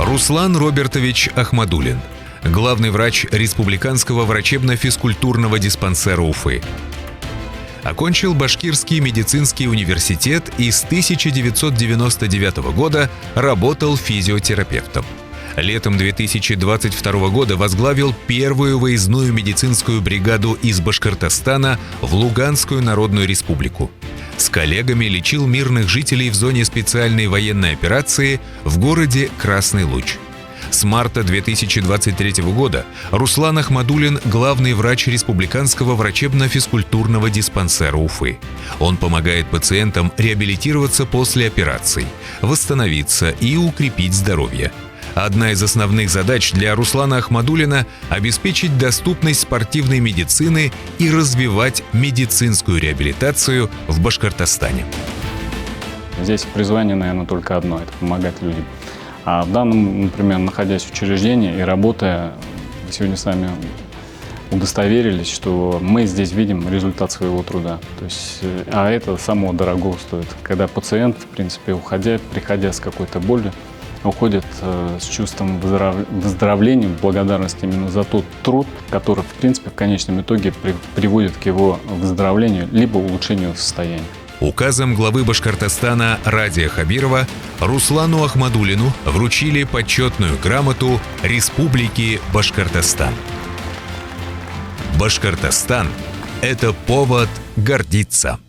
Руслан Робертович Ахмадуллин, главный врач Республиканского врачебно-физкультурного диспансера Уфы. Окончил Башкирский медицинский университет и с 1999 года работал физиотерапевтом. Летом 2022 года возглавил первую выездную медицинскую бригаду из Башкортостана в Луганскую Народную Республику. С коллегами лечил мирных жителей в зоне специальной военной операции в городе Красный Луч. С марта 2023 года Руслан Ахмадуллин – главный врач Республиканского врачебно-физкультурного диспансера Уфы. Он помогает пациентам реабилитироваться после операций, восстановиться и укрепить здоровье. Одна из основных задач для Руслана Ахмадуллина – обеспечить доступность спортивной медицины и развивать медицинскую реабилитацию в Башкортостане. Здесь призвание, наверное, только одно – это помогать людям. А в данном, например, находясь в учреждении и работая, мы сегодня сами удостоверились, что мы здесь видим результат своего труда. То есть, а это самого дорогого стоит. Когда пациент, в принципе, приходя с какой-то болью, уходит с чувством выздоровления, благодарности именно за тот труд, который, в принципе, в конечном итоге приводит к его выздоровлению либо улучшению состояния. Указом главы Башкортостана Радия Хабирова Руслану Ахмадуллину вручили почетную грамоту Республики Башкортостан. Башкортостан – это повод гордиться.